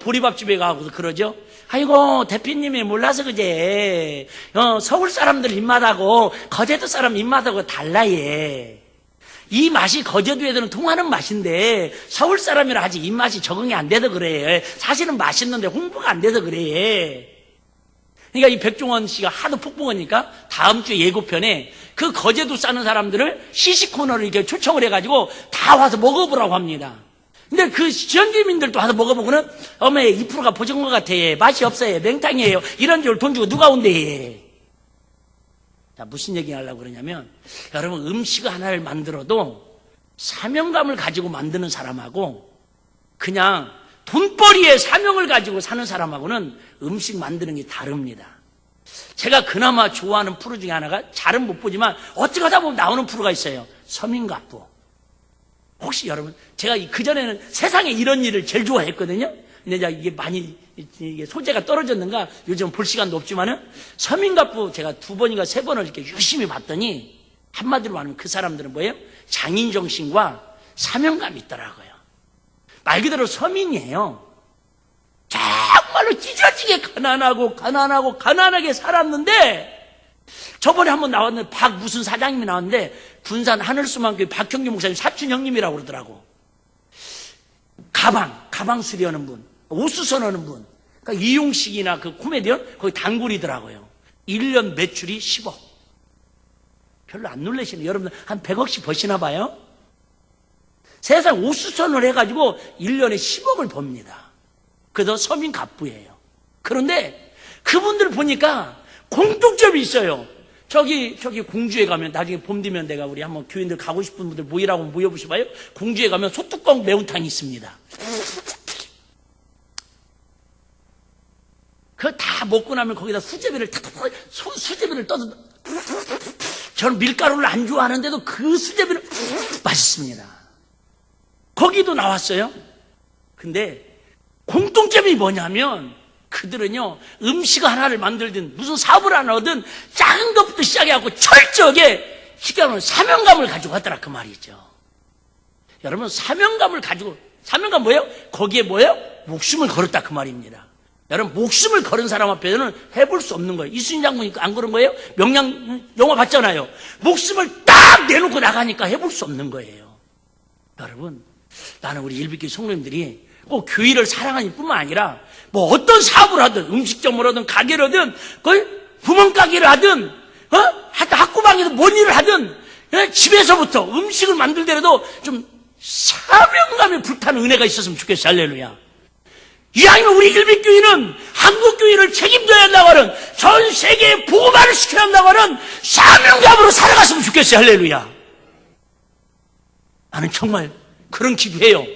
보리밥집에 가고 그러죠. 아이고 대표님이 몰라서 그제 서울 사람들 입맛하고 거제도 사람 입맛하고 달라예. 이 맛이 거제도에서는 통하는 맛인데 서울 사람이라 아직 입맛이 적응이 안 돼서 그래. 사실은 맛있는데 홍보가 안 돼서 그래. 그러니까 이 백종원 씨가 하도 폭풍하니까 다음 주 예고편에 그 거제도 사는 사람들을 시식 코너를 이렇게 초청을 해가지고 다 와서 먹어보라고 합니다. 근데 그 지역주민들도 와서 먹어보고는 어머 2%가 보정것 같아. 맛이 없어요. 맹탕이에요. 이런 줄 돈 주고 누가 온대. 자, 무슨 얘기 하려고 그러냐면 여러분 음식 하나를 만들어도 사명감을 가지고 만드는 사람하고 그냥 돈벌이에 사명을 가지고 사는 사람하고는 음식 만드는 게 다릅니다. 제가 그나마 좋아하는 프로 중에 하나가 잘은 못 보지만 어떻게 하다 보면 나오는 프로가 있어요. 서민갑부. 혹시 여러분 제가 그전에는 세상에 이런 일을 제일 좋아했거든요. 근데 이게 많이 이게 소재가 떨어졌는가 요즘 볼 시간도 없지만은 서민갑부 제가 2번인가 3번을 이렇게 열심히 봤더니 한마디로 말하면 그 사람들은 뭐예요? 장인정신과 사명감이 있더라고요. 말 그대로 서민이에요. 정말로 찢어지게 가난하게 살았는데 저번에 한번 나왔는데 무슨 사장님이 나왔는데 군산 하늘수만교회 박형규 목사님 사촌 형님이라고 그러더라고. 가방 수리하는 분, 옷수선하는 분. 그러니까 이용식이나 그 코미디언 거기 단골이더라고요. 1년 매출이 10억. 별로 안 놀라시네. 여러분들 한 100억씩 버시나 봐요. 세상 옷수선을 해가지고 1년에 10억을 법니다. 그래서 서민 갑부예요. 그런데 그분들 보니까 공통점이 있어요. 저기 공주에 가면 나중에 봄 되면 내가 우리 한번 교인들 가고 싶은 분들 모이라고 모여보셔봐요. 공주에 가면 소뚜껑 매운탕이 있습니다. 그 먹고 나면 거기다 수제비를 탁탁, 수제비를 떠서, 저는 밀가루를 안 좋아하는데도 그 수제비를 맛있습니다. 거기도 나왔어요. 근데 공통점이 뭐냐면 그들은요, 음식 하나를 만들든 무슨 사업을 하나 하든 작은 것부터 시작해갖고 철저하게 시켜놓은 사명감을 가지고 하더라 그 말이죠. 여러분, 사명감을 가지고, 사명감 뭐예요? 거기에 뭐예요? 목숨을 걸었다 그 말입니다. 여러분, 목숨을 걸은 사람 앞에서는 해볼 수 없는 거예요. 이순신 장군이 안 그런 거예요? 명량 영화 봤잖아요. 목숨을 딱 내놓고 나가니까 해볼 수 없는 거예요. 여러분, 나는 우리 일비교회 성도님들이 꼭 교회를 사랑하는 뿐만 아니라 뭐 어떤 사업을 하든 음식점을 하든 가게를 하든 구멍가게를 하든 학구방에서 뭔 일을 하든 집에서부터 음식을 만들더라도 좀 사명감에 불타는 은혜가 있었으면 좋겠어요. 할렐루야. 이왕이면 우리 일비교회는 한국교회를 책임져야 한다고 하는, 전 세계에 복음화를 시켜야 한다고 하는 사명감으로 살아갔으면 좋겠어요. 할렐루야. 나는 정말 그런 기도해요.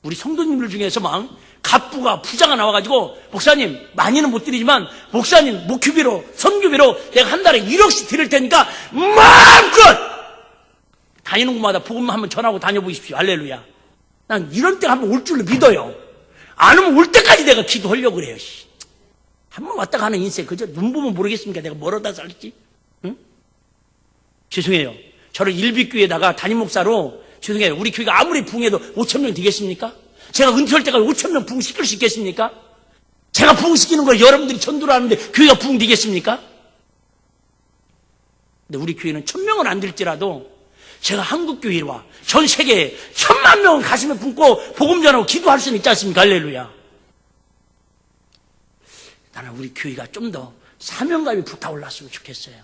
우리 성도님들 중에서 막 갑부가 부자가 나와가지고, 목사님 많이는 못 드리지만 목사님 목큐비로 선교비로 내가 한 달에 1억씩 드릴 테니까 마음껏 다니는 곳마다 복음 한번 전하고 다녀보십시오. 할렐루야. 난 이런 때가 한번 올 줄로 믿어요. 안 오면 올 때까지 내가 기도하려고 그래요. 한번 왔다 가는 인생, 그저 눈 보면 모르겠습니까? 내가 뭐로다 살지? 응? 죄송해요. 저를 일비교회에다가 담임 목사로, 죄송해요. 우리 교회가 아무리 부흥해도 5,000명 되겠습니까? 제가 은퇴할 때까지 5,000명 부흥시킬 수 있겠습니까? 제가 부흥시키는 걸 여러분들이 전도를 하는데 교회가 부흥되겠습니까? 근데 우리 교회는 1,000명은 안 될지라도 제가 한국교회와 전 세계에 1,000만 명은 가슴에 품고 복음 전하고 기도할 수는 있지 않습니까? 할렐루야. 나는 우리 교회가 좀 더 사명감이 불타올랐으면 좋겠어요.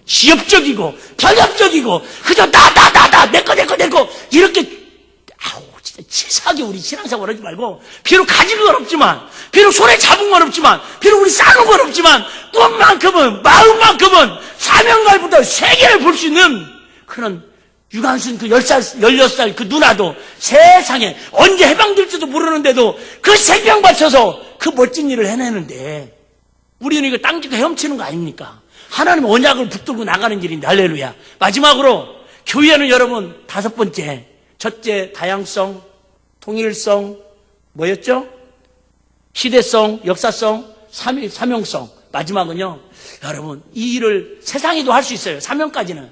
지엽적이고 편협적이고 그저 나 내꺼 이렇게 진짜 치사하게 우리 신앙생활 하지 말고, 비록 가진 건 없지만, 비록 손에 잡은 건 없지만, 비록 우리 싸는 건 없지만 꿈만큼은, 마음만큼은 사명감부터 세계를 볼 수 있는 그런 유관순 그 10살, 16살 그 누나도 세상에 언제 해방될지도 모르는데도 그 생명 바쳐서 그 멋진 일을 해내는데, 우리는 이거 땅짓고 헤엄치는 거 아닙니까? 하나님 언약을 붙들고 나가는 일인데. 할렐루야. 마지막으로 교회는 여러분 5번째, 첫째 다양성, 통일성, 뭐였죠? 시대성, 역사성, 사명성. 마지막은요, 여러분 이 일을 세상에도 할 수 있어요. 사명까지는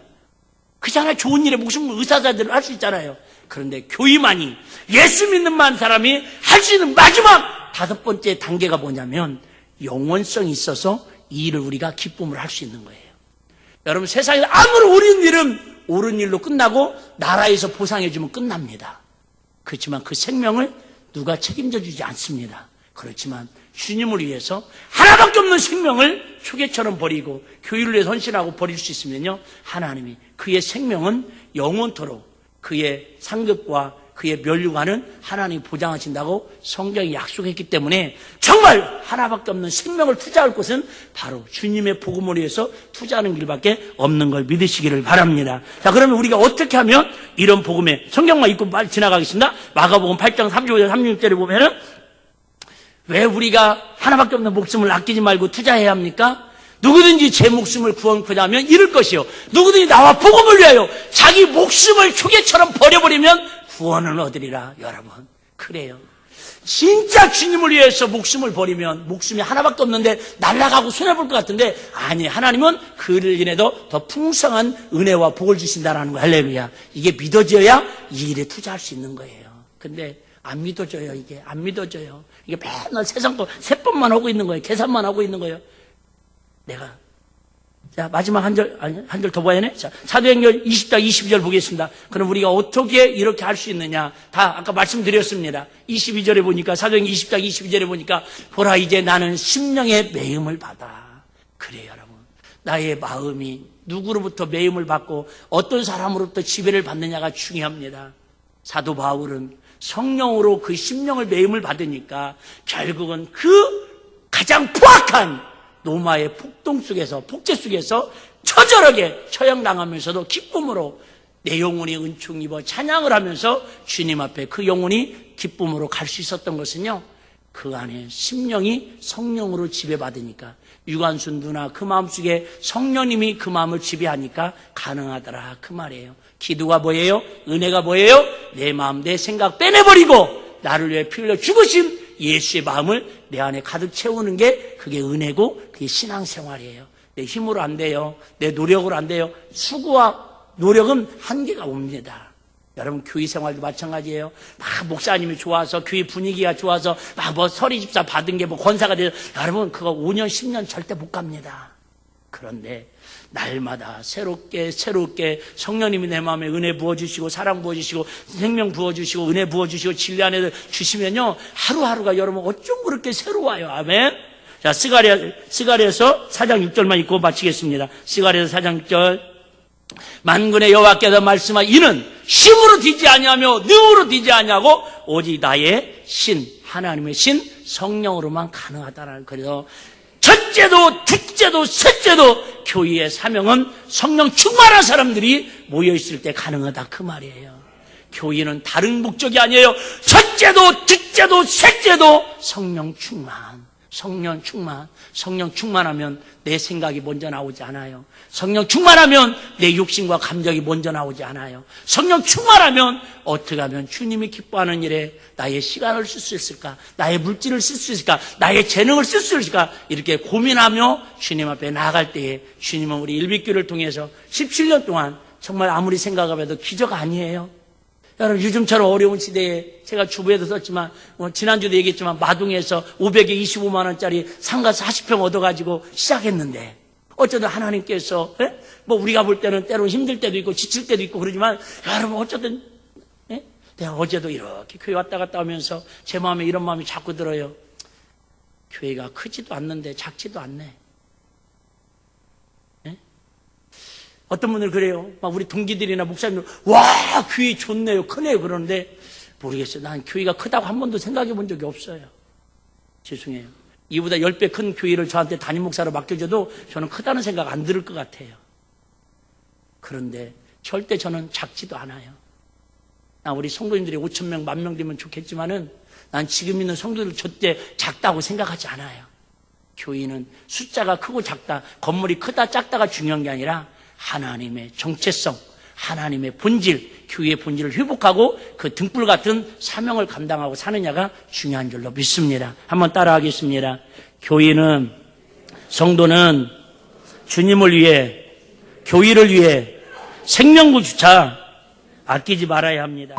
그잖아. 좋은 일에 목숨을 의사자들을 할 수 있잖아요. 그런데 교회만이, 예수 믿는 사람이 할 수 있는 마지막 5번째 단계가 뭐냐면 영원성이 있어서 이 일을 우리가 기쁨으로 할 수 있는 거예요. 여러분, 세상에서 아무리 옳은 일은 옳은 일로 끝나고 나라에서 보상해주면 끝납니다. 그렇지만 그 생명을 누가 책임져 주지 않습니다. 그렇지만 주님을 위해서 하나밖에 없는 생명을 초계처럼 버리고 교회를 위해 헌신하고 버릴 수 있으면요, 하나님이 그의 생명은 영원토록 그의 상급과 그의 멸류관은 하나님이 보장하신다고 성경이 약속했기 때문에 정말 하나밖에 없는 생명을 투자할 곳은 바로 주님의 복음을 위해서 투자하는 길밖에 없는 걸 믿으시기를 바랍니다. 자, 그러면 우리가 어떻게 하면 이런 복음에, 성경만 읽고 빨리 지나가겠습니다. 마가복음 8장 35절 36절에 보면은 왜 우리가 하나밖에 없는 목숨을 아끼지 말고 투자해야 합니까? 누구든지 제 목숨을 구원코자 하면 잃을 것이요, 누구든지 나와 복음을 위하여 자기 목숨을 초계처럼 버려버리면 구원을 얻으리라. 여러분, 그래요. 진짜 주님을 위해서 목숨을 버리면 목숨이 하나밖에 없는데 날아가고 손해볼 것 같은데, 아니, 하나님은 그를 인해도 더 풍성한 은혜와 복을 주신다라는 거예요. 할렐루야. 이게 믿어져야 이 일에 투자할 수 있는 거예요. 근데 안 믿어져요. 이게 안 믿어져요. 이게 맨날 세상 거 세법만 하고 있는 거예요. 계산만 하고 있는 거예요. 내가, 자, 마지막 한 절 더 봐야 해. 자, 사도행전 20장 22절 보겠습니다. 그럼 우리가 어떻게 이렇게 할 수 있느냐? 다 아까 말씀드렸습니다. 22절에 보니까, 사도행전 20장 22절에 보니까, 보라, 이제 나는 심령의 매임을 받아. 그래요, 여러분. 나의 마음이 누구로부터 매임을 받고 어떤 사람으로부터 지배를 받느냐가 중요합니다. 사도 바울은 성령으로 그 심령을 매임을 받으니까 결국은 그 가장 포악한 로마의 폭동 속에서, 폭제 속에서 처절하게 처형당하면서도 기쁨으로 내 영혼이 은총 입어 찬양을 하면서 주님 앞에 그 영혼이 기쁨으로 갈 수 있었던 것은요, 그 안에 심령이 성령으로 지배받으니까, 유관순 누나 그 마음속에 성령님이 그 마음을 지배하니까 가능하더라 그 말이에요. 기도가 뭐예요? 은혜가 뭐예요? 내 마음 내 생각 빼내버리고 나를 위해 피 흘려 죽으신 예수의 마음을 내 안에 가득 채우는 게, 그게 은혜고 그게 신앙생활이에요. 내 힘으로 안 돼요. 내 노력으로 안 돼요. 수고와 노력은 한계가 옵니다. 여러분 교회 생활도 마찬가지예요. 막 목사님이 좋아서, 교회 분위기가 좋아서 막 뭐 서리집사 받은 게 뭐 권사가 돼서, 여러분 그거 5년 10년 절대 못 갑니다. 그런데 날마다 새롭게 성령님이 내 마음에 은혜 부어주시고 사랑 부어주시고 생명 부어주시고 은혜 부어주시고 진리 안에 주시면요, 하루하루가 여러분 어쩜 그렇게 새로워요. 아멘. 자, 스가랴서 4장 6절만 읽고 마치겠습니다. 스가랴서 4장 6절. 만군의 여호와께서 말씀하시되 이는 힘으로 되지 아니하며 능으로 되지 아니하고 오직 나의 신, 하나님의 신 성령으로만 가능하다라는. 그래서 첫째도 둘째도 셋째도 교회의 사명은 성령 충만한 사람들이 모여있을 때 가능하다 그 말이에요. 교회는 다른 목적이 아니에요. 첫째도 둘째도 셋째도 성령 충만. 성령 충만하면 내 생각이 먼저 나오지 않아요. 성령 충만하면 내 욕심과 감정이 먼저 나오지 않아요. 성령 충만하면 어떻게 하면 주님이 기뻐하는 일에 나의 시간을 쓸 수 있을까? 나의 물질을 쓸 수 있을까? 나의 재능을 쓸 수 있을까? 이렇게 고민하며 주님 앞에 나아갈 때에 주님은 우리 일빛교회를 통해서 17년 동안 정말 아무리 생각해도 기적 아니에요. 여러분 요즘처럼 어려운 시대에 제가 주부에도 썼지만 지난주도 얘기했지만 마동에서 500에 25만 원짜리 상가 40평 얻어가지고 시작했는데 어쩌든 하나님께서 뭐 우리가 볼 때는 때로는 힘들 때도 있고 지칠 때도 있고 그러지만 여러분 어쩌든 내가 어제도 이렇게 교회 왔다 갔다 하면서 제 마음에 이런 마음이 자꾸 들어요. 교회가 크지도 않는데 작지도 않네. 어떤 분들 그래요. 막 우리 동기들이나 목사님들, 와, 교회 좋네요, 크네요. 그러는데, 모르겠어요. 난 교회가 크다고 한 번도 생각해 본 적이 없어요. 죄송해요. 이보다 10배 큰 교회를 저한테 담임 목사로 맡겨줘도 저는 크다는 생각 안 들을 것 같아요. 그런데 절대 저는 작지도 않아요. 우리 성도님들이 5,000명, 10,000명 되면 좋겠지만은 난 지금 있는 성도들 절대 작다고 생각하지 않아요. 교회는 숫자가 크고 작다, 건물이 크다, 작다가 중요한 게 아니라 하나님의 정체성, 하나님의 본질, 교회의 본질을 회복하고 그 등불 같은 사명을 감당하고 사느냐가 중요한 줄로 믿습니다. 한번 따라하겠습니다. 교회는, 성도는 주님을 위해, 교회를 위해 생명구조차 아끼지 말아야 합니다.